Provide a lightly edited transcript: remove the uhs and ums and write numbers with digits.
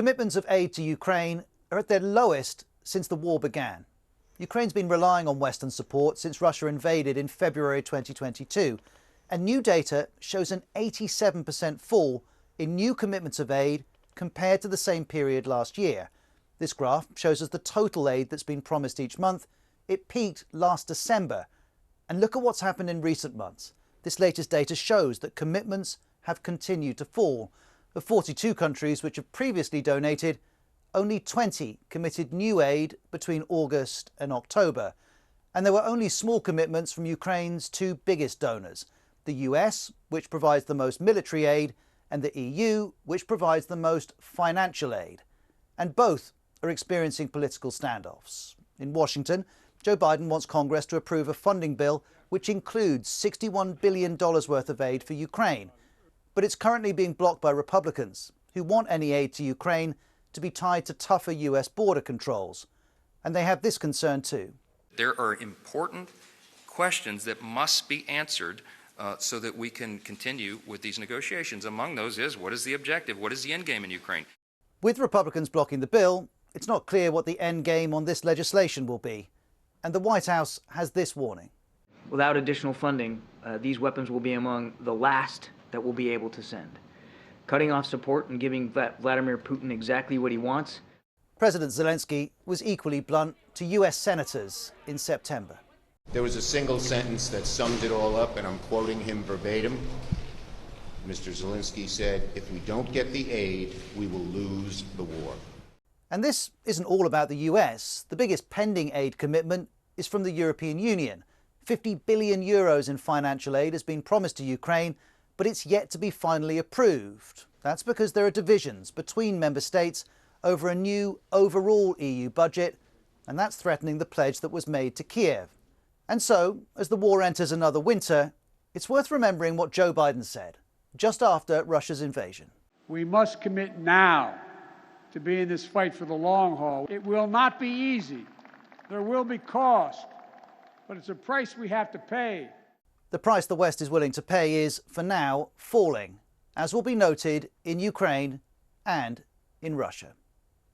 commitments of aid to Ukraine are at their lowest since the war began. Ukraine's been relying on Western support since Russia invaded in February 2022, and new data shows an 87% fall in new commitments of aid compared to the same period last year. This graph shows us the total aid that's been promised each month. It peaked last December. And look at what's happened in recent months. This latest data shows that commitments have continued to fall. Of 42 countries which have previously donated, only 20 committed new aid between August and October. And there were only small commitments from Ukraine's two biggest donors, the US, which provides the most military aid, and the EU, which provides the most financial aid. And both are experiencing political standoffs. In Washington, Joe Biden wants Congress to approve a funding bill which includes $61 billion worth of aid for Ukraine. But it's currently being blocked by Republicans, who want any aid to Ukraine to be tied to tougher US border controls. And they have this concern too. There are important questions that must be answered so that we can continue with these negotiations. Among those is, what is the objective? What is the end game in Ukraine? With Republicans blocking the bill, it's not clear what the end game on this legislation will be. And the White House has this warning. Without additional funding, these weapons will be among the last that we'll be able to send. Cutting off support and giving Vladimir Putin exactly what he wants. President Zelensky was equally blunt to US senators in September. There was a single sentence that summed it all up, and I'm quoting him verbatim. Mr. Zelensky said, "If we don't get the aid, we will lose the war." And this isn't all about the US. The biggest pending aid commitment is from the European Union. 50 billion euros in financial aid has been promised to Ukraine, but it's yet to be finally approved. That's because there are divisions between member states over a new overall EU budget, and that's threatening the pledge that was made to Kiev. And so, as the war enters another winter, it's worth remembering what Joe Biden said just after Russia's invasion. We must commit now to be in this fight for the long haul. It will not be easy. There will be cost, but it's a price we have to pay. The price the West is willing to pay is, for now, falling, as will be noted in Ukraine and in Russia.